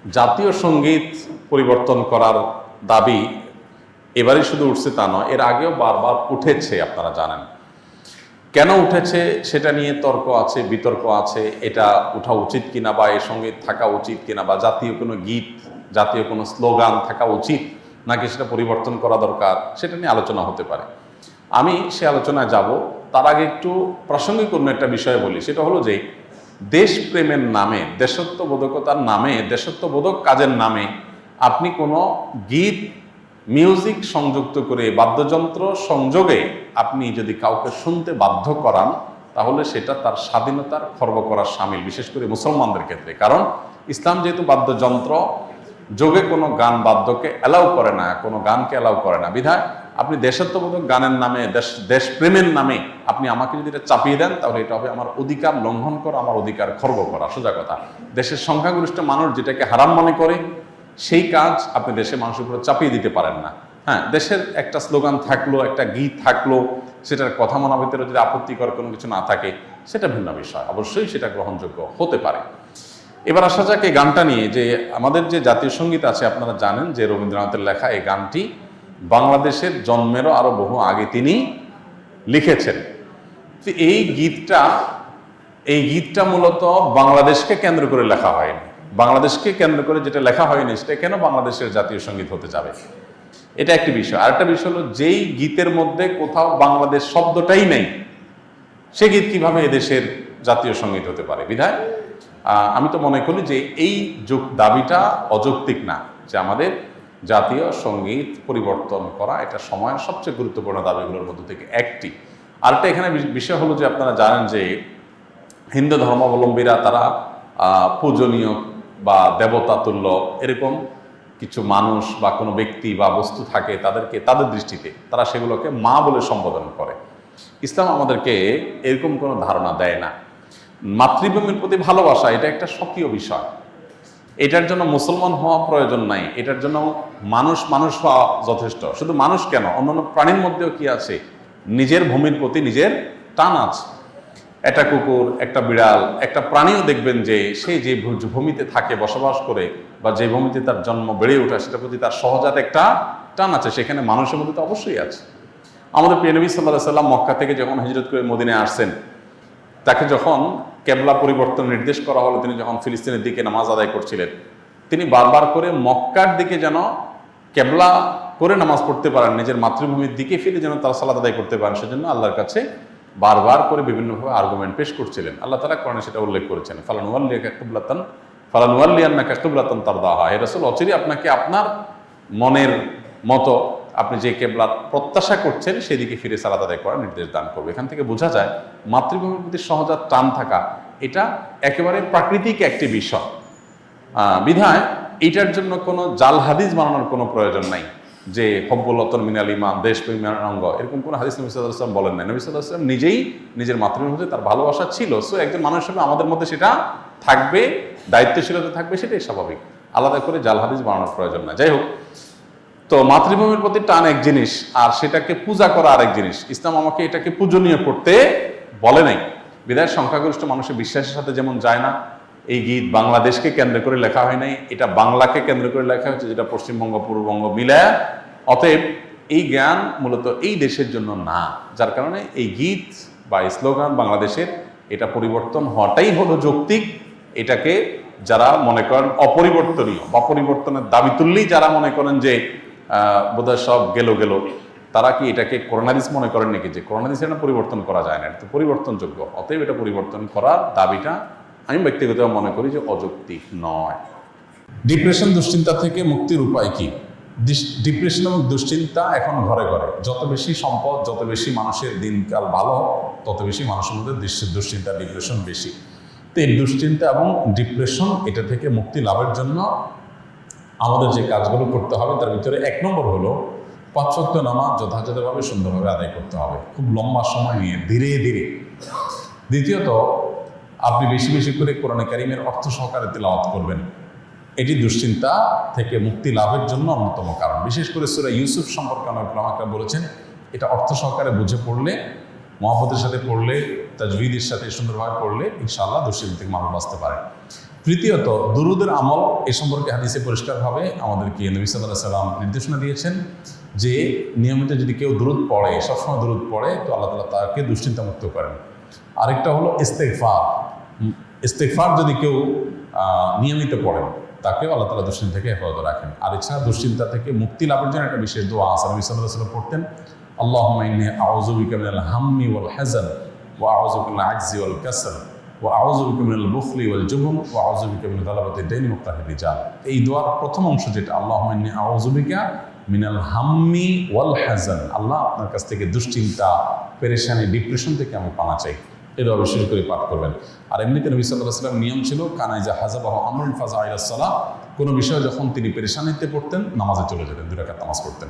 জাতীয় সঙ্গীত পরিবর্তন করার দাবি এবারই শুধু উঠছে তা নয়, এর আগেও বারবার উঠেছে, আপনারা জানেন। কেন উঠেছে সেটা নিয়ে তর্ক আছে, বিতর্ক আছে। এটা উঠা উচিত কিনা বা এই সঙ্গীত থাকা উচিত কিনা, বা জাতীয় কোনো গীত, জাতীয় কোনো স্লোগান থাকা উচিত নাকি সেটা পরিবর্তন করা দরকার, সেটা নিয়ে আলোচনা হতে পারে। আমি সে আলোচনায় যাব, তার আগে একটু প্রাসঙ্গিক অন্য একটা বিষয় বলি। সেটা হলো যে দেশপ্রেমের নামে, দেশত্ববোধকতার নামে, দেশত্ববোধক কাজের নামে আপনি কোনো গীত, মিউজিক সংযুক্ত করে, বাদ্যযন্ত্র সংযোগে আপনি যদি কাউকে শুনতে বাধ্য করান, তাহলে সেটা তার স্বাধীনতার খর্ব করার শামিল, বিশেষ করে মুসলমানদের ক্ষেত্রে। কারণ ইসলাম যেহেতু বাদ্যযন্ত্র যোগে কোনো গান বাদ্যকে অ্যালাউ করে না, কোনো গানকে অ্যালাউ করে না, বিধায় আপনি দেশত্ববোধক গানের নামে, দেশপ্রেমের নামে আপনি আমাকে যদি এটা চাপিয়ে দেন, তাহলে এটা হবে আমার অধিকার লঙ্ঘন করা, আমার অধিকার খর্ব করা। সোজা কথা, দেশের সংখ্যাগরিষ্ঠ মানুষ যেটাকে হারাম মনে করে, সেই কাজ আপনি দেশের মানুষের উপরে চাপিয়ে দিতে পারেন না। হ্যাঁ, দেশের একটা স্লোগান থাকলো, একটা গীত থাকলো, সেটার কথা মনা ভিতরে যদি আপত্তিকর কোনো কিছু না থাকে, সেটা ভিন্ন বিষয়, অবশ্যই সেটা গ্রহণযোগ্য হতে পারে। এবার আসা যাক এই গানটা নিয়ে, যে আমাদের যে জাতীয় সঙ্গীত আছে, আপনারা জানেন যে রবীন্দ্রনাথের লেখা এই গানটি বাংলাদেশের জন্মেরও আরো বহু আগে তিনি লিখেছেন। এই গীতটা মূলত বাংলাদেশকে কেন্দ্র করে লেখা হয়নি। বাংলাদেশকে কেন্দ্র করে যেটা লেখা হয়নি, সেটা কেন বাংলাদেশের জাতীয় সঙ্গীত হতে যাবে? এটা একটি বিষয়। আরেকটা বিষয় হলো, যেই গীতের মধ্যে কোথাও বাংলাদেশ শব্দটাই নেই, সে গীত কিভাবে এদেশের জাতীয় সঙ্গীত হতে পারে? বিধায় আমি তো মনে করি যে এই দাবিটা অযৌক্তিক না, যে আমাদের জাতীয় সঙ্গীত পরিবর্তন করা এটা সময়ের সবচেয়ে গুরুত্বপূর্ণ দাবিগুলোর মধ্যে থেকে একটি। আরেকটা এখানে বিষয় হলো যে আপনারা জানেন যে হিন্দু ধর্মাবলম্বীরা তারা পূজনীয় বা দেবতা তুল্য এরকম কিছু মানুষ বা কোনো ব্যক্তি বা বস্তু থাকে, তাদেরকে তাদের দৃষ্টিতে তারা সেগুলোকে মা বলে সম্বোধন করে। ইসলাম আমাদেরকে এরকম কোনো ধারণা দেয় না। মাতৃভূমির প্রতি ভালোবাসা এটা একটা স্বকীয় বিষয়, এটার জন্য মুসলমান হওয়া প্রয়োজন নাই, এটার জন্য মানুষ হওয়া যথেষ্ট। শুধু মানুষ কেন, অন্যান্য প্রাণীর মধ্যেও কি আছে? নিজের ভূমির প্রতি নিজের টান আছে। একটা কুকুর, একটা বিড়াল, একটা প্রাণীও দেখবেন যে সে যে ভূমিতে থাকে, বসবাস করে, বা যে ভূমিতে তার জন্ম বেড়ে ওঠে, সেটার প্রতি তার সহজাত একটা টান আছে। সেখানে মানুষের মধ্যে তো অবশ্যই আছে। আমাদের প্রিয় নবী সাল্লাল্লাহু আলাইহি সাল্লাম মক্কা থেকে যখন হিজরত করে মদিনায় আসছেন, তাকে যখন কেবলা পরিবর্তন নির্দেশ করা হলো, তিনি যখন ফিলিস্তিনের দিকে নামাজ আদায় করছিলেন, তিনি বারবার করে মক্কার দিকে যেন কেবলা করে নামাজ পড়তে পারেন, নিজের মাতৃভূমির দিকে ফিরে যেন তারা সালাত আদায় করতে পারেন, সেজন্য আল্লাহর কাছে বারবার করে বিভিন্নভাবে আর্গুমেন্ট পেশ করছিলেন। আল্লাহ তাআলা কোরআনে সেটা উল্লেখ করেছেন, ফালানুওয়াল্লিয়ান্নাকা কিবলাতান তারদাহা। হে রাসূল, অচিরেই আপনাকে আপনার মনের মতো আপনি যে কেবলার প্রত্যাশা করছেন সেদিকে ফিরে সালাত আদায় করার নির্দেশ দান করবে। এখান থেকে বোঝা যায় মাতৃভূমির প্রতি সহজাত টান থাকা এটা একেবারে প্রাকৃতিক একটি বিষয়। বিধায় এইটার জন্য কোনো জাল হাদিস বানানোর কোনো প্রয়োজন নাই, যে হব্বুল ওয়াতন মিনাল ঈমান, দেশপ্রেমের অঙ্গ, এরকম কোনো হাদিস নবী সাল্লাল্লাহু আলাইহি ওয়াসাল্লাম বলেন না। নবী সাল্লাল্লাহু আলাইহি ওয়াসাল্লাম নিজেই নিজের মাতৃভূমির মধ্যে তার ভালোবাসা ছিল। সো একজন মানুষ হিসেবে আমাদের মধ্যে সেটা থাকবে, দায়িত্বশীলতা থাকবে, সেটাই স্বাভাবিক। আলাদা করে জাল হাদিস বানানোর প্রয়োজন না। যাই হোক, তো মাতৃভূমির প্রতি টান এক জিনিস, আর সেটাকে পূজা করা আরেক জিনিস। ইসলাম আমাকে এটাকে পূজনীয় করতে বলে নাই। বিধায় সংখ্যাগরিষ্ঠ মানুষের বিশ্বাসের সাথে যেমন যায় না, এই গীত বাংলাদেশকে কেন্দ্র করে লেখা হয় নাই, এটা বাংলাকে কেন্দ্র করে লেখা হচ্ছে, যেটা পশ্চিমবঙ্গ পূর্ববঙ্গ মিলায়। অতএব এই জ্ঞান মূলত এই দেশের জন্য না, যার কারণে এই গীত বা স্লোগান বাংলাদেশের এটা পরিবর্তন হওয়াটাই হলো যৌক্তিক। এটাকে যারা মনে করেন অপরিবর্তনীয় বা পরিবর্তনের দাবি তুললেই যারা মনে করেন যে বোধহয় সব গেল, তারা কি এটাকে কোরআন হাদিস মনে করেন নাকি, যে কোরআন হাদিস এটা পরিবর্তন করা যায় না, এটা তো পরিবর্তনযোগ্য। অতএব এটা পরিবর্তন করার দাবিটা আমি ব্যক্তিগতভাবে মনে করি যে অযৌক্তিক নয়। ডিপ্রেশন, দুশ্চিন্তা থেকে মুক্তির উপায় কি? ডিপ্রেশন এবং দুশ্চিন্তা এখন ঘরে ঘরে। যত বেশি সম্পদ, যত বেশি মানুষের দিনকাল ভালো, তত বেশি মানুষের মধ্যে দুশ্চিন্তা, ডিপ্রেশন বেশি। তো এই দুশ্চিন্তা এবং ডিপ্রেশন এটা থেকে মুক্তি লাভের জন্য আমাদের যে কাজগুলো করতে হবে, তার ভিতরে 1 নম্বর হলো 5 ওয়াক্ত নামাজ যথাযথভাবে সুন্দরভাবে আদায় করতে হবে, খুব লম্বা সময় নিয়ে, ধীরে ধীরে। দ্বিতীয়ত, আপনি বেশি বেশি করে কোরআনে কারিমের অর্থ সহকারে তিলাওয়াত করবেন। এটি দুশ্চিন্তা থেকে মুক্তি লাভের জন্য অন্যতম কারণ। বিশেষ করে সূরা ইউসুফ সম্পর্কে অনেক উলামারা বলেছেন, এটা অর্থ সহকারে বুঝে পড়লে, মহব্বতের সাথে পড়লে, তাজবিদের সাথে সুন্দরভাবে পড়লে ইনশাআল্লাহ দুশ্চিন্তা থেকে মানুষ বাঁচতে পারে। তৃতীয়ত, দুরুদের আমল এ সম্পর্কে হাদিসে পরিষ্কারভাবে আমাদেরকে নবী সাল্লাল্লাহু আলাইহি সাল্লাম নির্দেশনা দিয়েছেন যে নিয়মিত যদি কেউ দুরুদ পড়ে, সবসময় দুরুদ পড়ে, তো আল্লাহ তাআলা তাকে দুশ্চিন্তা মুক্ত করেন। আরেকটা হলো ইস্তেগফার। ইস্তেগফার যদি কেউ নিয়মিত পড়েন, তাকেও আল্লাহ তাআলা দুশ্চিন্তা থেকে হেফাজত রাখেন। আর এছাড়া দুশ্চিন্তা থেকে মুক্তি লাভের জন্য একটা বিশেষ দোয়া আছে, নবী সাল্লাল্লাহু আলাইহি ওয়াসাল্লাম পড়তেন, আল্লাহুম্মা ইন্নী আউযু বিকা মিনাল হাম্মি ওয়াল হাযান ওয়া আউযু বিকা মিনাল আজজি ওয়াল কাসাল ওয়া আউযু বিকা মিনাল বুখলি ওয়াল জুবন ওয়া আউযু বিকা মিন গালাবাতিদ দাইনি ওয়া কাহরির রিজাল। এই দোয়ার প্রথম অংশ যেটা, আল্লাহুম্মা ইন্নী আউযু বিকা মিনাল হাম্মি ওয়াল হাযান, আল্লাহ আপনার কাছ থেকে দুশ্চিন্তা, পেরেশানি, ডিপ্রেশন থেকে আমি পানা চাই, এটা বিশেষ করে পাঠ করবেন। আর এমনিতে নবী সাল্লাল্লাহু আলাইহি ওয়াসাল্লাম নিয়ম ছিল, কানা ইযা হাযাবাহু আমরুন ফাযা ইলাস সালাহ, কোনো বিষয়ে যখন তিনি পেরেশানিতে পড়তেন নামাজে চলে যেতেন, 2 রাকাত নামাজ পড়তেন।